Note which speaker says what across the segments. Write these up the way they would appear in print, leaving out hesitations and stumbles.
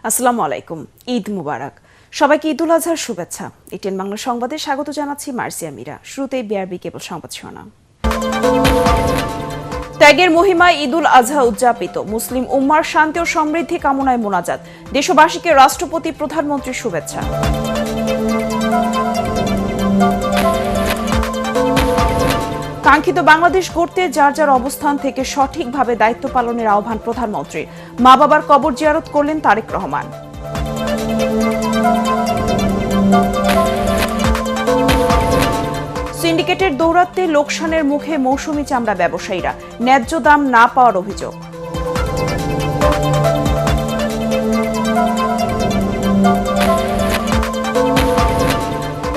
Speaker 1: আসসালামু আলাইকুম। ঈদ মুবারক। সবাইকে ঈদুল আজহার শুভেচ্ছা। এটিএন বাংলা সংবাদে স্বাগত জানাচ্ছি মার্সিয়া মীরা। শুরুতেই বিআরবি কেবল সংবাদ শিরোনাম। ত্যাগের মহিমায় ঈদুল আজহা উদযাপিত। মুসলিম উম্মার শান্তি ও সমৃদ্ধি কামনায় মোনাজাত। দেশবাসীকে রাষ্ট্রপতি প্রধানমন্ত্রীর শুভেচ্ছা। কাঙ্ক্ষিত বাংলাদেশ গড়তে যার যার অবস্থান থেকে সঠিকভাবে দায়িত্ব পালনের আহ্বান প্রধানমন্ত্রীর। মা বাবার কবর জিয়ারত করলেন তারেক রহমান। সিন্ডিকেটের দৌরাত্ম্যে লোকসানের মুখে মৌসুমী চামড়া ব্যবসায়ীরা। ন্যায্য দাম না পাওয়ার অভিযোগ।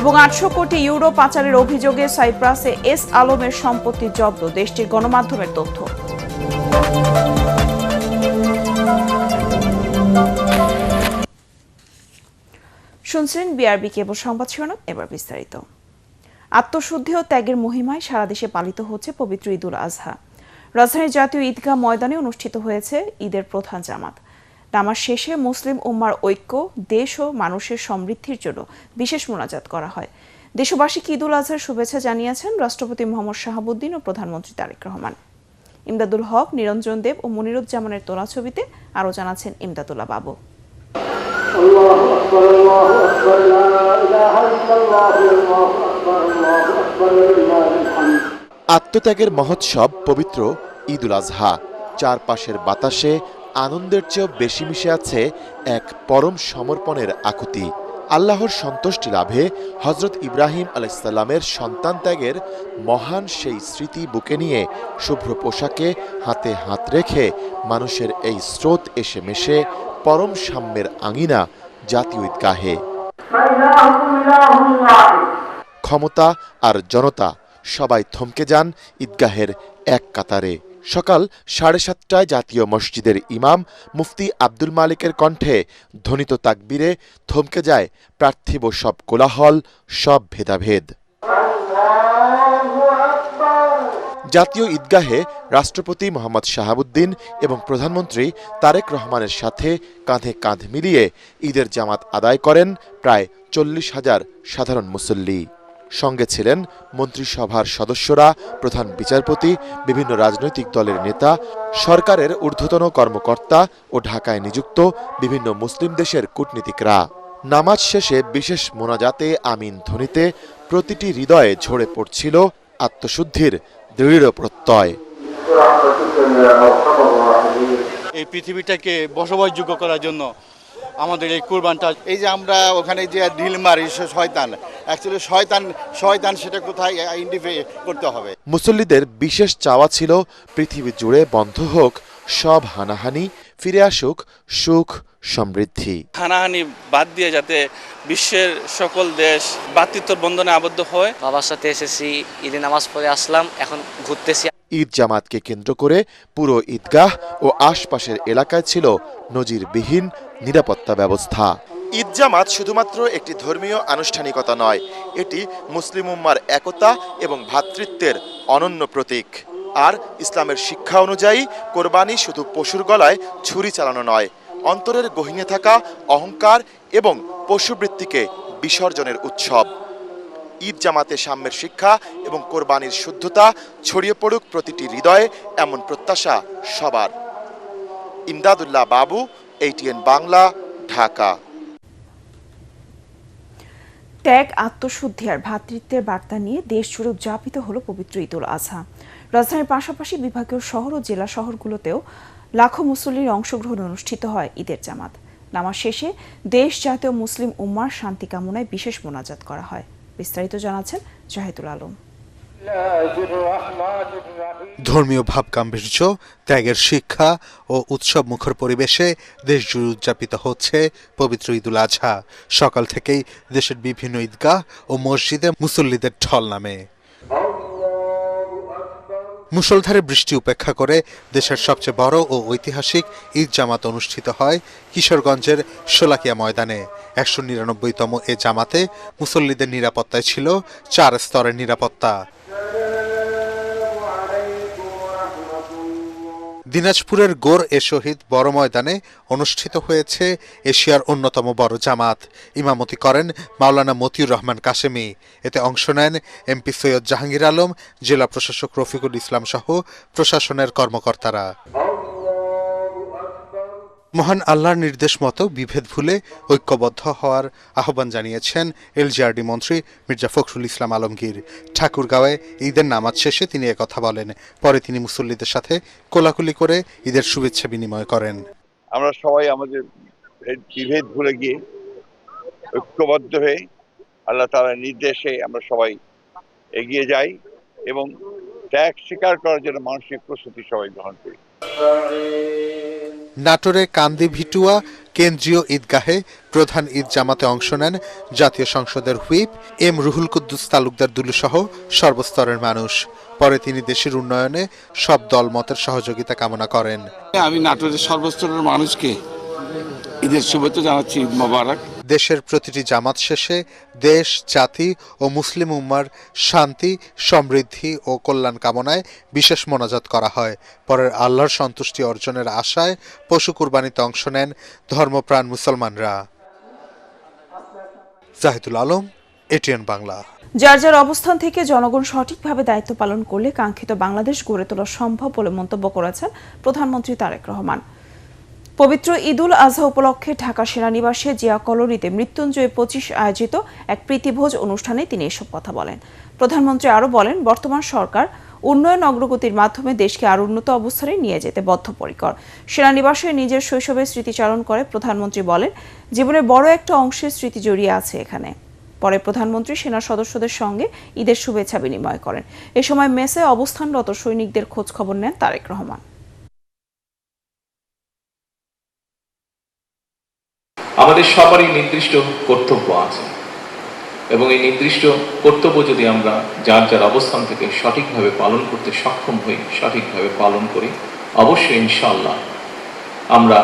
Speaker 1: এবং ৮০০ কোটি ইউরো পাচারের অভিযোগে সাইপ্রাসে এস আলমের সম্পত্তি জব্দ। দেশটির গণমাধ্যমের তথ্য। শুনছেন বিআরবি কেবল সংবাদ শিরোনাম, এবার বিস্তারিত। আত্মশুদ্ধি ও ত্যাগের মহিমায় সারা দেশে পালিত হচ্ছে পবিত্র ঈদুল আজহা। রাজধানীর জাতীয় ঈদগাহ ময়দানে অনুষ্ঠিত হয়েছে ঈদের প্রধান জামাত। নামাজ শেষে মুসলিম উম্মার ঐক্য, দেশ ও মানুষের সমৃদ্ধির জন্য বিশেষ মোনাজাত করা হয়। দেশবাসীকে ঈদুল আজহার শুভেচ্ছা জানিয়েছেন রাষ্ট্রপতি মোহাম্মদ শাহাবুদ্দিন ও প্রধানমন্ত্রী তারেক রহমান। ইমদাদুল হক, নিরঞ্জন দেব ও মনিরুজ্জামানের তোলা ছবিতে আরও জানাচ্ছেন ইমদাদুল্লাহ বাবু।
Speaker 2: আত্মত্যাগের মহোৎসব পবিত্র ঈদুল আজহা। চারপাশের বাতাসে আনন্দের চেয়েও বেশি মিশে আছে এক পরম সমর্পণের আকুতি। আল্লাহর সন্তুষ্টি লাভে হজরত ইব্রাহিম আলাইসাল্লামের সন্তান ত্যাগের মহান সেই স্মৃতি বুকে নিয়ে শুভ্র পোশাকে হাতে হাত রেখে মানুষের এই স্রোত এসে মেশে পরম সাম্যের আঙিনা জাতীয় ঈদগাহে। ক্ষমতা আর জনতা সবাই থমকে যান ঈদগাহের এক কাতারে। সকাল 7:30টায় জাতীয় মসজিদের ইমাম মুফতি আব্দুল মালিকের কণ্ঠে ধ্বনিত তাকবীরে থমকে যায় পার্থিব সব কোলাহল, সব ভেদাভেদ। জাতীয় ঈদগাহে রাষ্ট্রপতি মোহাম্মদ শাহাবুদ্দিন এবং প্রধানমন্ত্রী তারেক রহমানের সাথে কাঁধে কাঁধ মিলিয়ে ঈদের জামাত আদায় করেন প্রায় 40,000 সাধারণ মুসল্লি। সঙ্গে ছিলেন মন্ত্রিসভার সদস্যরা, প্রধান বিচারপতি, বিভিন্ন রাজনৈতিক দলের নেতা, সরকারের ঊর্ধ্বতন কর্মকর্তা ও ঢাকায় নিযুক্ত বিভিন্ন মুসলিম দেশের কূটনীতিকরা। নামাজ শেষে বিশেষ মোনাজাতে আমিন ধ্বনিতে প্রতিটি হৃদয়ে ঝরে পড়ছিল আত্মশুদ্ধির দৃঢ় প্রত্যয়।
Speaker 3: এই পৃথিবীটাকে বসবাসযোগ্য করার জন্য আমাদের এই কুরবানটা, এই যে আমরা ওখানে যে ঢিল মারি শয়তান, অ্যাকচুয়ালি শয়তান সেটা কোথায় আইডেন্টিফাই করতে হবে।
Speaker 2: মুসল্লিদের বিশেষ চাওয়া ছিল পৃথিবী জুড়ে বন্ধ হোক সব হানাহানি, ফিরে আসুক সুখ সমৃদ্ধি।
Speaker 4: হানাহানি বাদ দিয়ে যাতে বিশ্বের সকল দেশ ভ্রাতৃত্বের বন্ধনে আবদ্ধ হয়।
Speaker 5: বাবার সাথে এসেছি, ঈদে নামাজ পড়ে আসলাম, এখন ঘুরতেছি।
Speaker 2: ঈদ জামাতকে কেন্দ্র করে পুরো ঈদগাহ ও আশপাশের এলাকায় ছিল নজিরবিহীন নিরাপত্তা ব্যবস্থা। ঈদ জামাত শুধুমাত্র একটি ধর্মীয় আনুষ্ঠানিকতা নয়, এটি মুসলিম উম্মার একতা এবং ভ্রাতৃত্বের অনন্য প্রতীক। আর ইসলামের শিক্ষা অনুযায়ী কোরবানি শুধু পশুর গলায় ছুরি চালানো নয়, অন্তরের গহীনে থাকা অহংকার এবং পশুবৃত্তিকে বিসর্জনের উৎসব। ঈদ জামাতে সাম্যের শিক্ষা এবং কোরবানির শুদ্ধতা ছড়িয়ে পড়ুক প্রতিটি হৃদয়ে, এমন প্রত্যাশা সবার। ইমদাদুল্লাহ বাবু, এটিএন বাংলা, ঢাকা।
Speaker 1: ত্যাগ, আত্মশুদ্ধি আর ভ্রাতৃত্বের বার্তা নিয়ে দেশ জুড়ে উদযাপিত হলো পবিত্র ঈদুল আজহা। রাজধানীর পাশাপাশি বিভাগীয় শহর ও জেলা শহরগুলোতেও লাখো মুসল্লির অংশগ্রহণে অনুষ্ঠিত হয় ঈদের জামাত। নামাজ শেষে দেশ, জাতীয় মুসলিম উম্মার শান্তি কামনায় বিশেষ মোনাজাত করা হয়। বিস্তারিত জানাচ্ছেন জাহিদুল আলম।
Speaker 6: ধর্মীয় ভাব গাম্ভীর্য, ত্যাগের শিক্ষা ও উৎসব মুখর পরিবেশে দেশ জুড়ে উদযাপিত হচ্ছে পবিত্র ঈদুল আজহা। সকাল থেকেই দেশের বিভিন্ন ঈদগাহ ও মসজিদে মুসল্লিদের ঢল নামে। মুষলধারে বৃষ্টি উপেক্ষা করে দেশের সবচেয়ে বড় ও ঐতিহাসিক ঈদ জামাত অনুষ্ঠিত হয় কিশোরগঞ্জের শোলাকিয়া ময়দানে। 199তম এ জামাতে মুসল্লিদের নিরাপত্তায় ছিল 4 স্তরের নিরাপত্তা। দিনাজপুরের গোর এ শহীদ বড় ময়দানে অনুষ্ঠিত হয়েছে এশিয়ার অন্যতম বড় জামাত। ইমামতি করেন মাওলানা মতিউর রহমান কাশেমি। এতে অংশ নেন এমপি সৈয়দ জাহাঙ্গীর আলম, জেলা প্রশাসক রফিকুল ইসলাম সহ প্রশাসনের কর্মকর্তারা। মহান আল্লাহর নির্দেশ মতো বিভেদ ভুলে ঐক্যবদ্ধ হওয়ার আহ্বান জানিয়েছেন এলজিআরডি মন্ত্রী মির্জা ফখরুল ইসলাম আলমগীর। ঠাকুরগাঁওয়ে ঈদের নামাজ শেষে তিনি একথা বলেন। পরে তিনি মুসল্লিদের সাথে কোলাকুলি করে ঈদের শুভেচ্ছা বিনিময় করেন।
Speaker 7: আমরা সবাই আমাদের বিভেদ ভুলে গিয়ে ঐক্যবদ্ধ হয়ে আল্লাহ তাআলার নির্দেশে আমরা সবাই এগিয়ে যাই এবং ত্যাগ স্বীকার করার জন্য মানসিক প্রস্তুতি সবাই গ্রহণ করি।
Speaker 6: নাটোরে কান্দি ভিটুয়া কেন্দ্রীয় ঈদগাহে প্রধান ঈদ জামাতে অংশ নেন জাতীয় সংসদের হুইপ এম রুহুল কুদ্দুস তালুকদার দুলু সহ সর্বস্তরের মানুষ। পরে তিনি দেশের উন্নয়নে সব দলমতের সহযোগিতা কামনা করেন।
Speaker 8: আমি নাটোরের সর্বস্তরের মানুষকে ঈদের শুভেচ্ছা জানাচ্ছি, ঈদ মোবারক।
Speaker 6: দেশের প্রতিটি জামাত শেষে দেশ, জাতি ও মুসলিম উম্মার শান্তি, সমৃদ্ধি ও কল্যাণ কামনায় বিশেষ মোনাজাত করা হয়। পরে আল্লাহর সন্তুষ্টি অর্জনের আশায় পশু কুরবানিতে অংশ নেন ধর্মপ্রাণ মুসলমানরা। জাহিদুল আলম, এটিএন বাংলা।
Speaker 1: যার যার অবস্থান থেকে জনগণ সঠিকভাবে দায়িত্ব পালন করলে কাঙ্ক্ষিত বাংলাদেশ গড়ে তোলা সম্ভব বলে মন্তব্য করেছেন প্রধানমন্ত্রী তারেক রহমান। পবিত্র ঈদুল আজহা উপলক্ষে ঢাকা সেনানিবাসে জিয়া কলোনিতে মৃত্যুঞ্জয় 25 আয়োজিত এক প্রীতিভোজ অনুষ্ঠানে তিনি এসব কথা বলেন। প্রধানমন্ত্রী আরও বলেন, বর্তমান সরকার উন্নয়ন অগ্রগতির মাধ্যমে দেশকে আরও উন্নত অবস্থানে নিয়ে যেতে বদ্ধপরিকর। সেনানিবাসে নিজের শৈশবের স্মৃতিচারণ করে প্রধানমন্ত্রী বলেন, জীবনের বড় একটা অংশের স্মৃতি জড়িয়ে আছে এখানে। পরে প্রধানমন্ত্রী সেনা সদস্যদের সঙ্গে ঈদের শুভেচ্ছা বিনিময় করেন। এ সময় মেসে অবস্থানরত সৈনিকদের খোঁজ খবর নেন তারেক রহমান।
Speaker 9: আমাদের সবারই নির্দিষ্ট কর্তব্য আছে এবং এই নির্দিষ্ট কর্তব্য যদি আমরা যার যার অবস্থান থেকে সঠিকভাবে পালন করতে সক্ষম হই, সঠিকভাবে পালন করি, অবশ্যই ইনশাআল্লাহ আমরা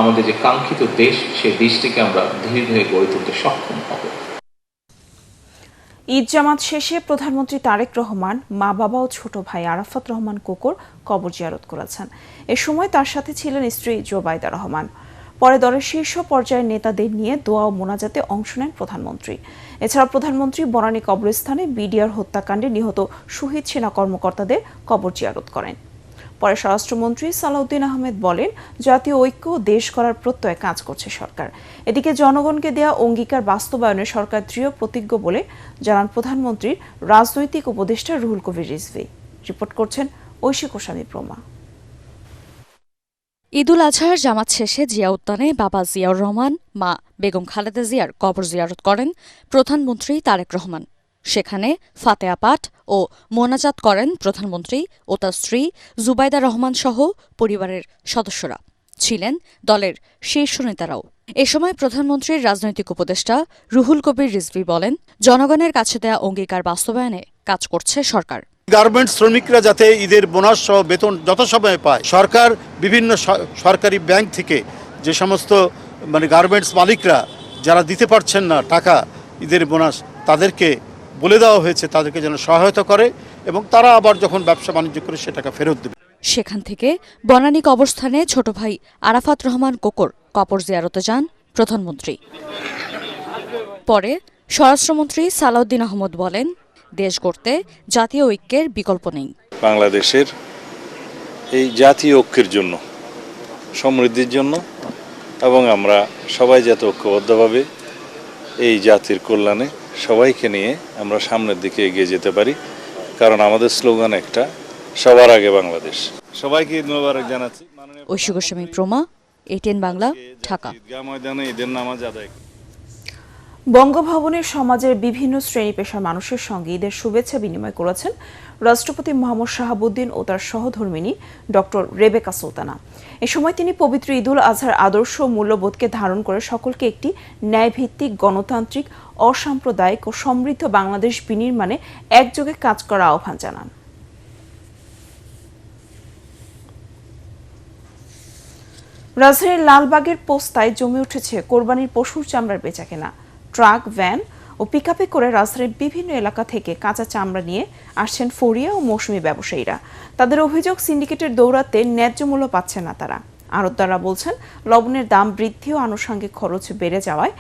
Speaker 9: আমাদের যে কাঙ্ক্ষিত দেশ, সেই দেশটিকে আমরা ধীরে ধীরে গড়ে তুলতে সক্ষম হব।
Speaker 1: ঈদ জামাত শেষে প্রধানমন্ত্রী তারেক রহমান মা বাবা ও ছোট ভাই আরাফাত রহমান কোকর কবর জিয়ারত করেছেন। এ সময় তার সাথে ছিলেন স্ত্রী জোবাইদা রহমান। পরে দলের শীর্ষ পর্যায়ের নেতাদের নিয়ে দোয়া ও মোনাজাতে অংশ নেন প্রধানমন্ত্রী। এছাড়া প্রধানমন্ত্রী বনানী কবরস্থানে বিডিআর হত্যাকাণ্ডে নিহত শহীদ সেনা কর্মকর্তাদের কবর জিয়ারত করেন। পরে স্বরাষ্ট্রমন্ত্রী সালাউদ্দিন আহমেদ বলেন, জাতীয় ঐক্য ও দেশ গড়ার প্রত্যয়ে কাজ করছে সরকার। এদিকে জনগণকে দেয়া অঙ্গীকার বাস্তবায়নে সরকার দৃঢ় প্রতিজ্ঞ বলে জানান প্রধানমন্ত্রীর রাজনৈতিক উপদেষ্টা রুহুল কবির রিজভী। রিপোর্ট করছেন ঐশী কোষামী প্রমা।
Speaker 10: ঈদুল আজহার জামাত শেষে জিয়া উদ্যানে বাবা জিয়াউর রহমান, মা বেগম খালেদা জিয়ার কবর জিয়ারত করেন প্রধানমন্ত্রী তারেক রহমান। সেখানে ফাতেহা পাঠ ও মোনাজাত করেন প্রধানমন্ত্রী ও তার স্ত্রী জুবাইদা রহমান সহ পরিবারের সদস্যরা। ছিলেন দলের শীর্ষ নেতারাও। এ সময় প্রধানমন্ত্রীর রাজনৈতিক উপদেষ্টা রুহুল কবির রিজভী বলেন, জনগণের কাছে দেয়া অঙ্গীকার বাস্তবায়নে কাজ করছে সরকার।
Speaker 11: গার্মেন্টস শ্রমিকরা যাতে ঈদের বোনাস সহ বেতন যথাসময়ে পায়, সরকার বিভিন্ন সরকারি ব্যাংক থেকে যে সমস্ত গার্মেন্টস মালিকরা যারা দিতে পারছেন না টাকা ঈদের বোনাস, তাদেরকে বলে দেওয়া হয়েছে তাদেরকে যেন সহায়তা করে এবং তারা আবার যখন ব্যবসা বাণিজ্য করে সে টাকা ফেরত দেবে।
Speaker 10: সেখান থেকে বনানী কবরস্থানে ছোট ভাই আরাফাত রহমান কোকর কবর জিয়ারতে যান প্রধানমন্ত্রী। পরে স্বরাষ্ট্রমন্ত্রী সালাউদ্দিন আহমেদ বলেন, দেশ গড়তে জাতীয় ঐক্যের বিকল্প নেই।
Speaker 12: বাংলাদেশের এই জাতীয় ঐক্যের জন্য, সমৃদ্ধির জন্য এবং আমরা সবাই যাতে ঐক্যবদ্ধভাবে এই জাতির কল্যাণে সবাইকে নিয়ে আমরা সামনের দিকে এগিয়ে যেতে পারি, কারণ আমাদের স্লোগান একটা, সবার আগে বাংলাদেশ। সবাইকে ঈদ মোবারক জানাচ্ছি।
Speaker 10: ঐশী গোস্বামী প্রমা, এটিএন বাংলা, ঢাকা।
Speaker 12: ঈদগাহ ময়দানে ঈদের নামাজ আদায়।
Speaker 1: বঙ্গভবনের সমাজের বিভিন্ন শ্রেণী পেশার মানুষের সঙ্গে ঈদের শুভেচ্ছা বিনিময় করেছেন রাষ্ট্রপতি মোহাম্মদ শাহাবুদ্দিন ও তার সহধর্মিণী ডক্টর রেবেকা সুলতানা। এ সময় তিনি পবিত্র ঈদুল আজহার আদর্শ মূল্যবোধকে ধারণ করে সকলকে একটি ন্যায়ভিত্তিক, গণতান্ত্রিক, অসাম্প্রদায়িক ও সমৃদ্ধ বাংলাদেশ বিনির্মাণে একযোগে কাজ করার আহ্বান জানান। রাজধানীর লালবাগের পোস্তায় জমে উঠেছে কোরবানির পশুর চামড়ার বেচাকেনা। ট্রাক, ভ্যান ও পিকআপে করে রাজধানীর বিভিন্ন এলাকা থেকে কাঁচা চামড়া নিয়ে আসছেন ফড়িয়া ও মৌসুমী ব্যবসায়ীরা। তাদের অভিযোগ, সিন্ডিকেটের দৌরাত্ম্যে ন্যায্য মূল্য পাচ্ছে না তারা। আড়তদাররা বলছেন, লবণের দাম বৃদ্ধি ও আনুষঙ্গিক খরচ বেড়ে যাওয়ায়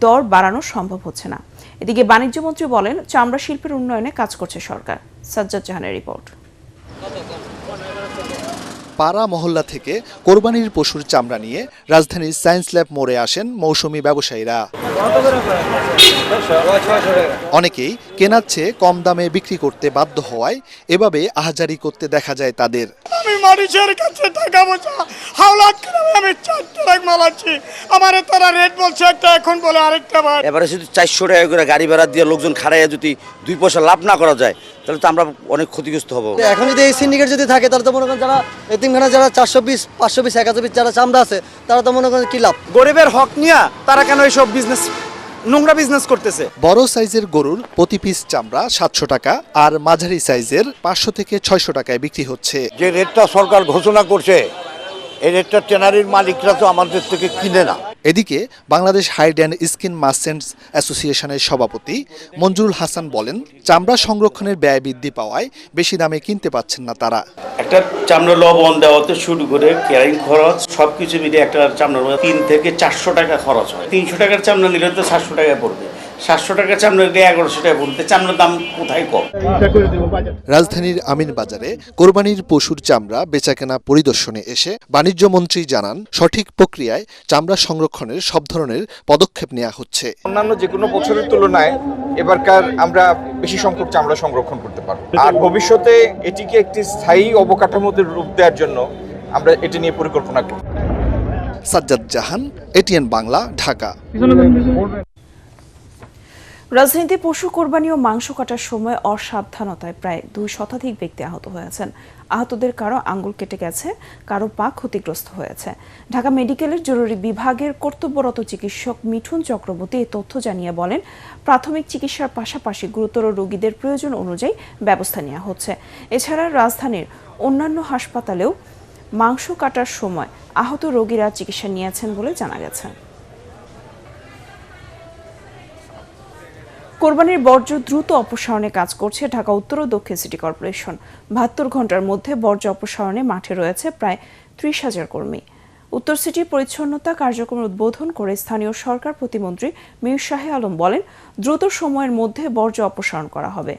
Speaker 1: দর বাড়ানো সম্ভব হচ্ছে না। এদিকে বাণিজ্যমন্ত্রী বলেন, চামড়া শিল্পের উন্নয়নে কাজ করছে সরকার। সাজ্জাদ জাহানের রিপোর্ট।
Speaker 13: পাড়া মহল্লা থেকে কোরবানির পশুর চামড়া নিয়ে রাজধানীর সায়েন্স ল্যাব মোড়ে আসেন মৌসুমী ব্যবসায়ীরা। অনেকেই কেনার চেয়ে কম দামে বিক্রি করতে বাধ্য হওয়ায় এভাবে আহাজারি করতে দেখা যায় তাদের।
Speaker 14: আমি মানুষের কাছে টাকা পয়সা হাওলাত করে আমি 4 ট্রাক মাল আছি, আমার তারা রেট বলছে একটা, এখন বলে আরেকটা বার।
Speaker 15: এবারে যদি 400 টাকা করে গাড়ি ভাড়া দিয়ে লোকজন খাড়াইয়া যদি 2 পয়সা লাভ না করা যায়, তাহলে তো আমরা অনেক ক্ষতিগ্রস্ত হব।
Speaker 16: এখন যদি এই সিন্ডিকেট যদি থাকে, তাহলে তো মনে করেন যারা এতিমখানা যারা 400 পিস 500 পিস 1000 পিস যারা চামড়া আছে, তারা তো মনে করেন কি লাভ।
Speaker 14: গরিবের হক নিয়ে তারা কেন এইসব বিজনেস, নোংরা বিজনেস করতেছে।
Speaker 13: বড় সাইজের গরুর প্রতি পিস চামড়া 700 টাকা আর মাঝারি সাইজের 500 থেকে 600 টাকায় বিক্রি হচ্ছে।
Speaker 17: যে রেটটা সরকার ঘোষণা করছে, এই রেটটা ট্যানারির মালিকরা তো আমাদের থেকে কিনে না।
Speaker 13: এদিকে Bangladesh hide and skin merchants অ্যাসোসিয়েশনের সভাপতি মঞ্জুরুল হাসান বলেন, চামড়া সংরক্ষণের ব্যয় বৃদ্ধি পাওয়ায় বেশি দামে কিনতে পাচ্ছেন না তারা।
Speaker 18: একটা চামড়া লবণ দেওয়াতে শুরু করে ক্যারিং খরচ সবকিছু মিলিয়ে একটা চামড়া 3 থেকে 400 টাকা খরচ হয়। 300 টাকার চামড়া নিলে তো 700 টাকা পড়বে, 700 টাকার চামড়া নিলে 1100 টাকা পড়বে। চামড়ার দাম কোথায় কম?
Speaker 13: রাজধানীর আমিন বাজারে কোরবানির পশুর চামড়া বেচাকেনা পরিদর্শনে এসে বাণিজ্য মন্ত্রী জানান, সঠিক প্রক্রিয়ায় চামড়া সংরক্ষণের সব ধরনের পদক্ষেপ নেওয়া হচ্ছে।
Speaker 19: অন্যান্য যে কোনো বছরের তুলনায় এবারকার আমরা বেশি সংখ্যক চামড়া সংরক্ষণ করতে পারব, আর ভবিষ্যতে এটিকে একটি স্থায়ী অবকাঠামোতে রূপ দেওয়ার জন্য আমরা এটি নিয়ে পরিকল্পনা করব।
Speaker 13: সাজ্জাদ জাহান, এটিএন বাংলা, ঢাকা।
Speaker 1: রাজধানীতে পশু কোরবানি ও মাংস কাটার সময় অসাবধানতায় প্রায় 2 শতাধিক ব্যক্তি আহত হয়েছেন। আহতদের কারো আঙ্গুল কেটে গেছে, কারো পা ক্ষতিগ্রস্ত হয়েছে। ঢাকা মেডিকেলের জরুরি বিভাগের কর্তব্যরত চিকিৎসক মিঠুন চক্রবর্তী এই তথ্য জানিয়ে বলেন, প্রাথমিক চিকিৎসার পাশাপাশি গুরুতর রোগীদের প্রয়োজন অনুযায়ী ব্যবস্থা নেওয়া হচ্ছে। এছাড়া রাজধানীর অন্যান্য হাসপাতালেও মাংস কাটার সময় আহত রোগীরা চিকিৎসা নিয়েছেন বলে জানা গেছে। কোরবানির বর্জ্য দ্রুত অপসারণে কাজ করছে ঢাকা উত্তর ও দক্ষিণ সিটি কর্পোরেশন। 72 ঘন্টার মধ্যে বর্জ্য অপসারণে মাঠে রয়েছে প্রায় 30,000 কর্মী। উত্তর সিটি পরিচ্ছন্নতা কার্যক্রম উদ্বোধন করে স্থানীয় সরকার প্রতিমন্ত্রী মীর শাহে আলম বলেন, দ্রুত সময়ের মধ্যে বর্জ্য অপসারণ করা হবে।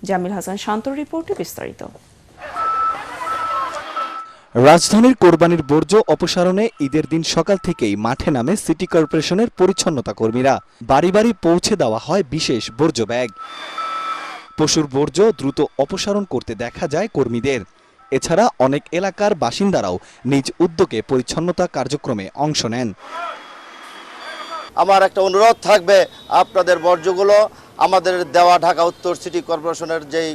Speaker 1: জামিল হাসান শান্তর রিপোর্টে বিস্তারিত।
Speaker 20: রাজধানীর কোরবানির বর্জ্য অপসারণে ঈদের দিন সকাল থেকেই মাঠে নামে সিটি কর্পোরেশনের পরিচ্ছন্নতা কর্মীরা। বাড়ি বাড়ি পৌঁছে দেওয়া হয় বিশেষ বর্জ্য ব্যাগ। পশুর বর্জ্য দ্রুত অপসারণ করতে দেখা যায় কর্মীদের। এছাড়া অনেক এলাকার বাসিন্দারাও নিজ উদ্যোগে পরিচ্ছন্নতা কার্যক্রমে অংশ নেন।
Speaker 15: আমার একটা অনুরোধ থাকবে, আপনাদের বর্জ্যগুলো আমাদের দেওয়া ঢাকা উত্তর সিটি কর্পোরেশনের যেই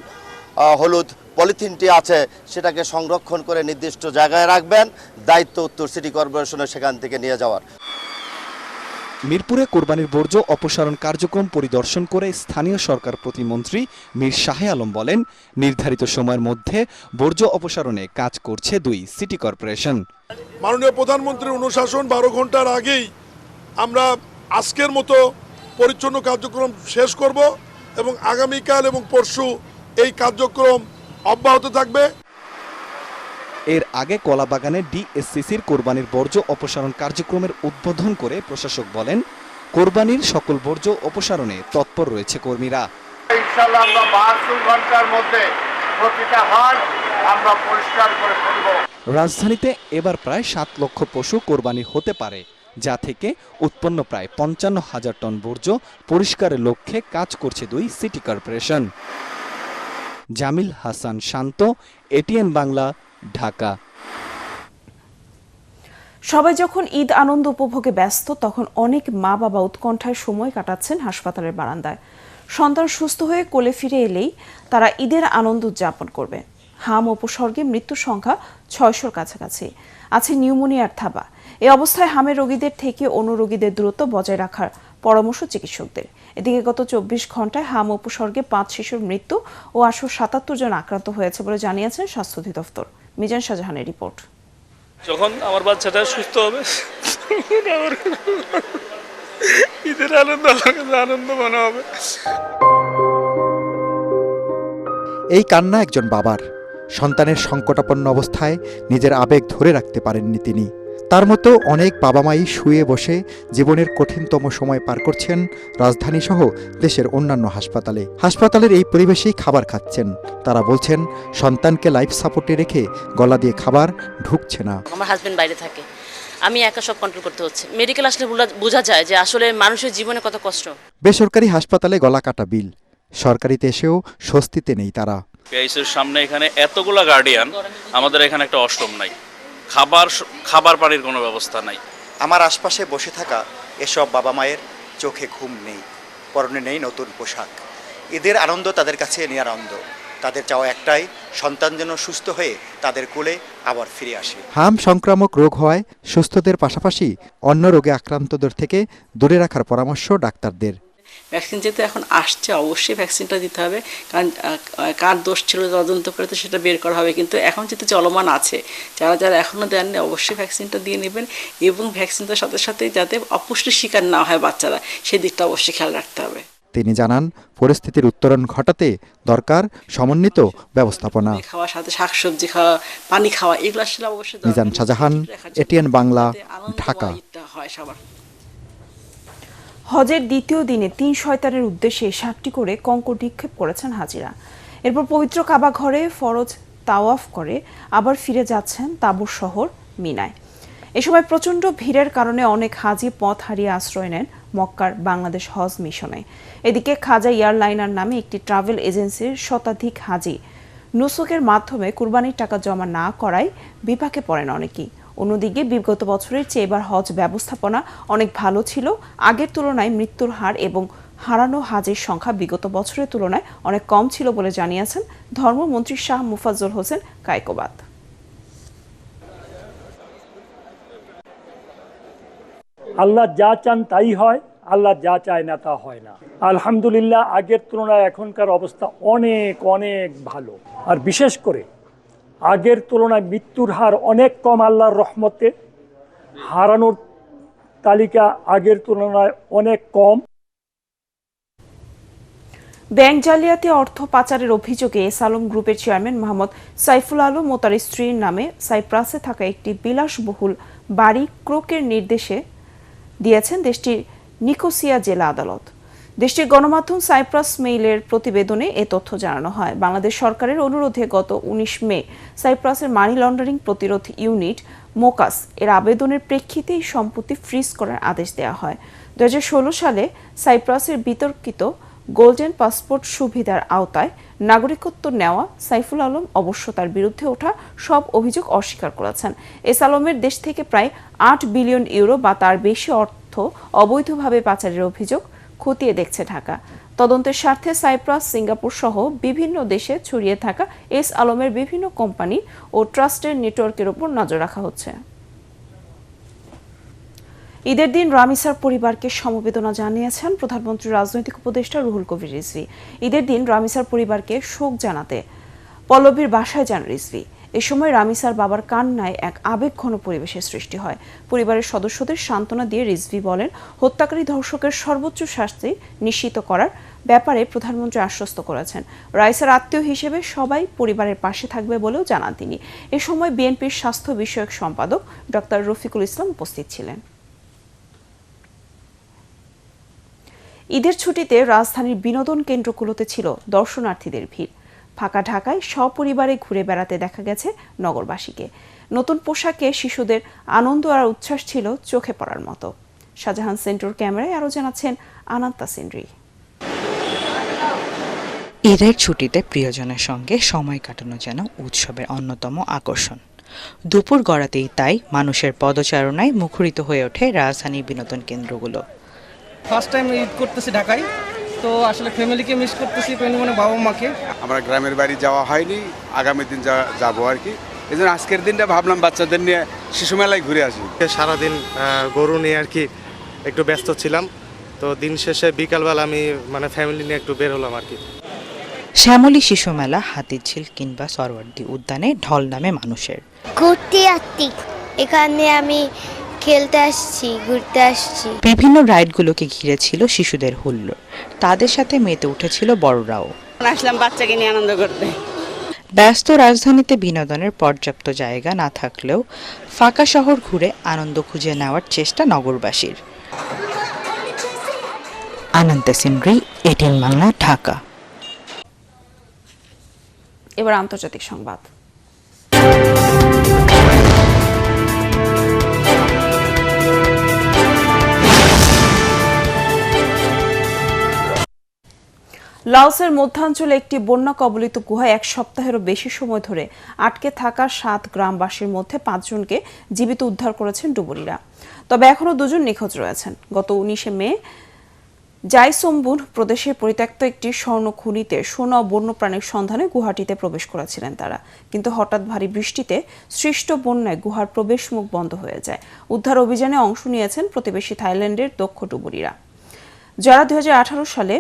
Speaker 15: হলুদ পলিথিনটি আছে সেটাকে সংরক্ষণ করে নির্দিষ্ট জায়গায় রাখবেন। দায়িত্ব উত্তর সিটি কর্পোরেশনের সেখান থেকে নিয়ে যাওয়ার।
Speaker 20: মিরপুরে কোরবানির বর্জ্য অপসারণ কার্যক্রম পরিদর্শন করে স্থানীয় সরকার প্রতিমন্ত্রী মীর শাহে আলম বলেন, নির্ধারিত সময়ের মধ্যে বর্জ্য অপসারণে কাজ করছে 2 সিটি কর্পোরেশন।
Speaker 21: মাননীয় প্রধানমন্ত্রীর অনুশাসন 12 ঘন্টার আগেই আমরা আজকের মতো পরিচ্ছন্ন কার্যক্রম শেষ করব এবং আগামীকাল এবং পরশু এই কার্যক্রম অব্যাহত থাকবে।
Speaker 20: এর আগে কলাবাগানে ডিএসসিসির কোরবানির বর্জ্য অপসারণ কার্যক্রমের উদ্বোধন করে প্রশাসক বলেন, কোরবানির সকল বর্জ্য অপসারণে তৎপর রয়েছে কর্মীরা।
Speaker 21: ইনশাআল্লাহ আমরা 72 ঘন্টার মধ্যে প্রতিটা হাট আমরা পরিষ্কার করে ফেলব।
Speaker 20: রাজধানীতে এবার প্রায় 7 লক্ষ পশু কোরবানি হতে পারে, যা থেকে উৎপন্ন প্রায় 55,000 টন বর্জ্য পরিষ্কারের লক্ষ্যে কাজ করছে 2 সিটি কর্পোরেশন। জামিল হাসান শান্ত, এটিএন বাংলা, ঢাকা।
Speaker 1: সবাই যখন ঈদ আনন্দ উপভোগে ব্যস্ত, তখন অনেক মা বাবা উৎকণ্ঠায় সময় কাটাচ্ছেন হাসপাতালের বারান্দায়। সন্তান সুস্থ হয়ে কোলে ফিরে এলেই তারা ঈদের আনন্দ উদযাপন করবে। হাম উপসর্গে মৃত্যুর সংখ্যা 600-র কাছাকাছি। আছে নিউমোনিয়ার থাবা। এই অবস্থায় হামের রোগীদের থেকে অন্য রোগীদের দূরত্ব বজায় রাখার পরামর্শ চিকিৎসকদের। এদিকে গত 24 ঘন্টায় হাম উপসর্গে 5 শিশুর মৃত্যু ও 877 জন আক্রান্ত হয়েছে বলে জানিয়েছেন স্বাস্থ্য অধিদপ্তর। মিজান শাহজাহানের রিপোর্ট।
Speaker 4: যখন আমার বাচ্চাটা সুস্থ হবে ঈদের আনন্দ আমার কাছে আনন্দ মনে হবে।
Speaker 3: এই কান্না একজন বাবার। সন্তানের সংকটাপন্ন অবস্থায় নিজের আবেগ ধরে রাখতে পারেননি তিনি। তার মতো অনেক বাবা মাই শুয়ে বসে জীবনের কঠিনতম সময় পার করছেন রাজধানী সহ দেশের অন্যান্য হাসপাতালে। হাসপাতালের এই পরিবেশেই খাবার খাচ্ছেন। তারা বলছেন সন্তানকে লাইফ সাপোর্টে রেখে গলা দিয়ে খাবার ঢুকছে না।
Speaker 22: আমার হাজবেন্ড বাইরে থাকে, আমি একা সব কন্ট্রোল করতে হচ্ছে। মেডিকেল আসলে বোঝা যায় যে আসলে মানুষের জীবনে কত কষ্ট।
Speaker 3: বেসরকারি হাসপাতালে গলা কাটা বিল, সরকারিতে এসেও স্বস্তিতে নেই তারা।
Speaker 4: পিআইসির সামনে এখানে এতগুলা গার্ডিয়ান, আমাদের এখানে একটা অষ্টম নাই, খাবার পানির কোনো ব্যবস্থা নাই।
Speaker 23: আমার আশপাশে বসে থাকা এসব বাবা মায়ের চোখে ঘুম নেই, পরনে নেই নতুন পোশাক। ঈদের আনন্দ তাদের কাছে নিরানন্দ। তাদের চাওয়া একটাই, সন্তান যেন সুস্থ হয়ে তাদের কোলে আবার ফিরে আসে।
Speaker 3: হাম সংক্রামক রোগ হওয়ায় সুস্থদের পাশাপাশি অন্য রোগে আক্রান্তদের থেকে দূরে রাখার পরামর্শ ডাক্তারদের।
Speaker 24: ভ্যাকসিন যেহেতু এখন আসছে, অবশ্যই ভ্যাকসিনটা দিতে হবে, কারণ কার দোষ ছিল তদন্ত করে তো সেটা বের করা হবে। কিন্তু এখন যেহেতু চলমান আছে, যারা যারা এখনও দেননি অবশ্যই ভ্যাকসিনটা দিয়ে নেবেন, এবং ভ্যাকসিনটার সাথে সাথে যাতে অপুষ্টির শিকার না হয় বাচ্চারা, সেই দিকটা অবশ্যই খেয়াল রাখতে হবে।
Speaker 3: তিনি জানান, পরিস্থিতির উত্তরণ ঘটাতে দরকার সমন্বিত ব্যবস্থাপনা।
Speaker 24: খাওয়ার সাথে শাকসবজি খাওয়া, পানি খাওয়া, এগুলো আসলে অবশ্যই।
Speaker 3: মিজান শাহজাহান, এটিএন বাংলা, ঢাকা।
Speaker 24: হয় সবার।
Speaker 1: হজের দ্বিতীয় দিনে ৩ শয়তানের উদ্দেশ্যে ৭টি করে কঙ্কর নিক্ষেপ করেছেন হাজিরা। এরপর পবিত্র কাবা ঘরে ফরজ তাওয়াফ করে আবার ফিরে যাচ্ছেন তাবুর শহর মিনায়। এ সময় প্রচণ্ড ভিড়ের কারণে অনেক হাজি পথ হারিয়ে আশ্রয় নেন মক্কার বাংলাদেশ হজ মিশনে। এদিকে খাজা এয়ারলাইনার নামে একটি ট্রাভেল এজেন্সির শতাধিক হাজি নুসুকের মাধ্যমে কুরবানির টাকা জমা না করায় বিপাকে পড়েন অনেকেই। অন্যদিকে বিগত বছরের চেয়ে এবার হজ ব্যবস্থাপনা অনেক ভালো ছিল। আগের তুলনায় মৃত্যুর হার এবং হারানো হাজের সংখ্যা বিগত বছরের তুলনায় অনেক কম ছিল বলে জানিয়েছেন ধর্মমন্ত্রী শাহ মুফাজ্জল হোসেন কায়কোবাদ।
Speaker 25: আল্লাহ যা চান তাই হয়, আল্লাহ যা চায় না তা হয় না। আলহামদুলিল্লাহ, আগের তুলনায় এখনকার অবস্থা অনেক অনেক ভালো। আর বিশেষ করে আগের তুলনায় মৃত্যুর হার অনেক কম আল্লাহর রহমতে। হারানোর তালিকা আগের তুলনায় অনেক কম।
Speaker 1: ব্যাংক জালিয়াতি অর্থ পাচারের অভিযোগে এসআলম গ্রুপের চেয়ারম্যান মোহাম্মদ সাইফুল আলম ও তার স্ত্রীর নামে সাইপ্রাসে থাকা একটি বিলাসবহুল বাড়ি ক্রোকের নির্দেশে দিয়েছেন দেশটির নিকোসিয়া জেলা আদালত। দেশটির গণমাধ্যম সাইপ্রাস মেইলের প্রতিবেদনে এ তথ্য জানানো হয়। বাংলাদেশ সরকারের অনুরোধে গত ১৯ মে সাইপ্রাসের মানি লন্ডারিং প্রতিরোধ ইউনিট মোকাস এর আবেদনের প্রেক্ষিতে এই সম্পত্তি ফ্রিজ করার আদেশ দেওয়া হয়। ২০১৬ সালে সাইপ্রাসের বিতর্কিত গোল্ডেন পাসপোর্ট সুবিধার আওতায় নাগরিকত্ব নেওয়া সাইফুল আলম অবশ্য তার বিরুদ্ধে ওঠা সব অভিযোগ অস্বীকার করেছেন। এসআলমের দেশ থেকে প্রায় ৮ বিলিয়ন ইউরো বা তার বেশি অর্থ অবৈধভাবে পাচারের অভিযোগ খতিয়ে দেখছে ঢাকা। তদন্তের স্বার্থে সাইপ্রাস, সিঙ্গাপুর সহ বিভিন্ন দেশে ছড়িয়ে থাকা এস আলমের বিভিন্ন কোম্পানি ও ট্রাস্টের নেটওয়ার্কের উপর নজর রাখা হচ্ছে। ঈদের দিন রামিসার পরিবারকে সমবেদনা জানিয়েছেন প্রধানমন্ত্রীর রাজনৈতিক উপদেষ্টা রুহুল কবির রিজভী। ঈদের দিন রামিসার পরিবারকে শোক জানাতে পল্লবীর বাসায় যান রিজভী। এ সময় রামিসার বাবার কান্নায় এক আবেগঘন পরিবেশের সৃষ্টি হয়। পরিবারের সদস্যদের সান্ত্বনা দিয়ে রিজভী বলেন, হত্যাকারী ধর্ষকের সর্বোচ্চ শাস্তি নিশ্চিত করার ব্যাপারে প্রধানমন্ত্রী আশ্বস্ত করেছেন। রাইসার আত্মীয় হিসেবে সবাই পরিবারের পাশে থাকবে বলেও জানান তিনি। এ সময় বিএনপির স্বাস্থ্য বিষয়ক সম্পাদক ডক্টর রফিকুল ইসলাম উপস্থিত ছিলেন। ঈদের ছুটিতে রাজধানীর বিনোদন কেন্দ্রগুলোতে ছিল দর্শনার্থীদের ভিড়। ফাঁকা ঢাকায় সপরিবারে ঘুরে বেড়াতে দেখা গেছে নগরবাসীকে। নতুন পোশাকে শিশুদের আনন্দ আর উচ্ছ্বাস ছিল চোখে পড়ার মতো। শাহজাহান সেন্টার ক্যামেরায় আরও জানাচ্ছেন আনান্তা সিনরি।
Speaker 26: ঈদের ছুটিতে প্রিয়জনের সঙ্গে সময় কাটানো যেন উৎসবের অন্যতম আকর্ষণ। দুপুর গড়াতেই তাই মানুষের পদচারণায় মুখরিত হয়ে ওঠে রাজধানীর বিনোদন কেন্দ্রগুলো।
Speaker 27: ফার্স্ট টাইম ঈদ করতেছি ঢাকায়, তো আসলে ফ্যামিলিকে মিস করতেছি, মানে বাবা মাকে।
Speaker 28: আমরা গ্রামের বাড়ি যাওয়া হয়নি, আগামী দিন যাবো আর কি। এই জন্য আজকের দিনটা ভাবলাম বাচ্চাদের নিয়ে শিশু মেলায় ঘুরে আসি।
Speaker 29: সারাদিন গরু নিয়ে আর কি একটু ব্যস্ত ছিলাম, তো দিন শেষে বিকালবেলা আমি ফ্যামিলি নিয়ে একটু বের হলাম আর কি।
Speaker 26: শ্যামলী শিশু মেলা, হাতিরঝিল কিংবা সরওয়ার্দী উদ্যানে ঢল নামে মানুষের।
Speaker 30: ঘুরতে আসছি, এখানে আমি
Speaker 2: খেলতে আসছি, ঘুরতে আসছি।
Speaker 26: বিভিন্ন রাইডগুলোকে ঘিরে ছিল শিশুদের হুল্লোড়, তাদের সাথে মেতে উঠেছিল বড়রাও।
Speaker 5: আসলাম বাচ্চাকে নিয়ে আনন্দ করতে।
Speaker 26: ব্যস্ত রাজধানীতে বিনোদনের পর্যাপ্ত জায়গা না থাকলেও ফাঁকা শহর ঘুরে আনন্দ খুঁজে নেওয়ার চেষ্টা নগরবাসীর। আনন্দ সিমরি, এটিএন বাংলা, ঢাকা।
Speaker 1: এবার আন্তর্জাতিক সংবাদ। লাওসের মধ্যাঞ্চলে একটি বন্যা কবলিত গুহায় এক সপ্তাহেরও বেশি সময় ধরে আটকে থাকা 7 গ্রামবাসীর মধ্যে 5 জনকে জীবিত উদ্ধার করেছেন ডুবুরিরা। তবে এখনও 2 জন নিখোঁজ রয়েছেন। গত 19 মে জাইসম্বুন প্রদেশের পরিত্যক্ত একটি স্বর্ণ খনিতে সোনা ও বন্যপ্রাণীর সন্ধানে গুহাটিতে প্রবেশ করেছিলেন তারা, কিন্তু হঠাৎ ভারী বৃষ্টিতে সৃষ্ট বন্যায় গুহার প্রবেশ মুখ বন্ধ হয়ে যায়। উদ্ধার অভিযানে অংশ নিয়েছেন প্রতিবেশী থাইল্যান্ডের দক্ষ ডুবুরিরা, যারা 2018 সালে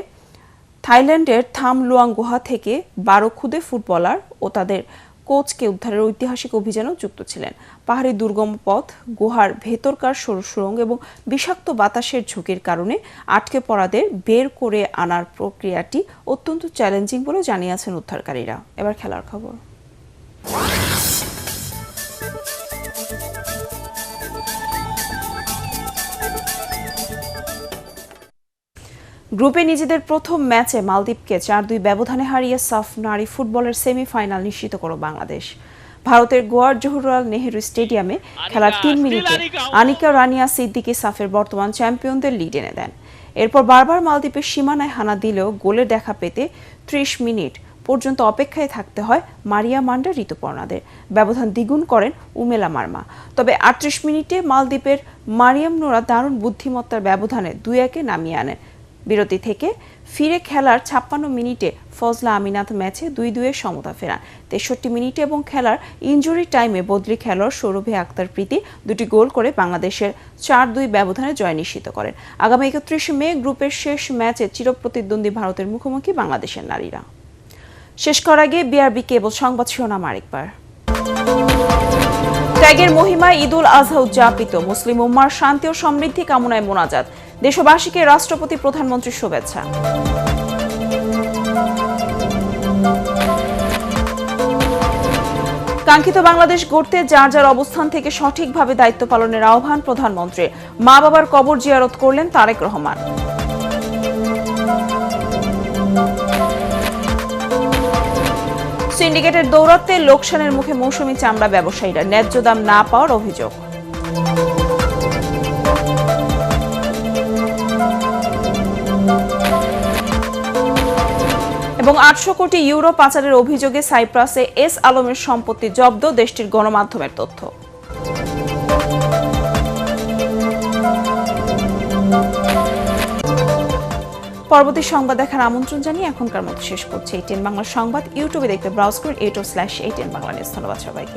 Speaker 1: থাইল্যান্ডের থাম লুয়াং গুহা থেকে 12 খুদে ফুটবলার ও তাদের কোচকে উদ্ধারের ঐতিহাসিক অভিযানেও যুক্ত ছিলেন। পাহাড়ি দুর্গম পথ, গুহার ভেতরকার সরু সুড়ঙ্গ এবং বিষাক্ত বাতাসের ঝুঁকির কারণে আটকে পড়াদের বের করে আনার প্রক্রিয়াটি অত্যন্ত চ্যালেঞ্জিং বলে জানিয়েছেন উদ্ধারকারীরা। এবার খেলার খবর। গ্রুপে নিজেদের প্রথম ম্যাচে মালদ্বীপকে 4-2 ব্যবধানে হারিয়ে সাফ নারী ফুটবলের সেমিফাইনাল নিশ্চিত করল বাংলাদেশ। ভারতের গোয়ার জওহরলাল নেহেরু স্টেডিয়ামে খেলার 3 মিনিটে আনিকা রানিয়া সিদ্দিকী সাফের বর্তমান চ্যাম্পিয়নদের লিড এনে দেন। এরপর বারবার মালদ্বীপের সীমানায় হানা দিলেও গোলের দেখা পেতে 30 মিনিট পর্যন্ত অপেক্ষায় থাকতে হয় মারিয়া মান্ডা ঋতুপর্ণাদের। ব্যবধান দ্বিগুণ করেন উমেলা মার্মা। তবে 38 মিনিটে মালদ্বীপের মারিয়াম নোরা দারুণ বুদ্ধিমত্তার ব্যবধানে 2-1 নামিয়ে আনেন। বিরতি থেকে ফিরে খেলার 56 মিনিটে ফজলা আমিনাত ম্যাচে 2-2 সমতা ফেরান। 63 মিনিটে এবং খেলার ইনজুরি টাইমে বদলি খেলোয়াড় সৌরভে আক্তার প্রীতি 2টি গোল করে বাংলাদেশের 4-2 ব্যবধানে জয় নিশ্চিত করেন। আগামী 31 মে গ্রুপের শেষ ম্যাচে চিরপ্রতিদ্বন্দ্বী ভারতের মুখোমুখি বাংলাদেশের নারীরা। শেষ করার আগে বিআরবি কেবল সংবাদ শিরোনাম আরেকবার। ত্যাগের মহিমায় ঈদুল আজহা উদযাপিত, মুসলিম উম্মার শান্তি ও সমৃদ্ধি কামনায় মোনাজাত, দেশবাসীকে রাষ্ট্রপতি প্রধানমন্ত্রীর শুভেচ্ছা। কাঙ্ক্ষিত বাংলাদেশ গড়তে যার যার অবস্থান থেকে সঠিকভাবে দায়িত্ব পালনের আহ্বান প্রধানমন্ত্রীর। মা বাবার কবর জিয়ারত করলেন তারেক রহমান। সিন্ডিকেটের দৌরাত্ম্যে লোকসানের মুখে মৌসুমী চামড়া ব্যবসায়ীরা, ন্যায্য দাম না পাওয়ার অভিযোগ। এবং 800 কোটি ইউরো পাচারের অভিযোগে সাইপ্রাসে এস আলমের সম্পত্তি জব্দ, দেশটির গণমাধ্যমের তথ্য। পরবর্তী সংবাদ দেখার আমন্ত্রণ জানিয়ে এখনকার মতো শেষ করছে এটিএন বাংলা সংবাদ। ইউটিউবে দেখতে ব্রাউজ করুন 8/ATN বাংলা নিউজ। ধন্যবাদ সবাইকে।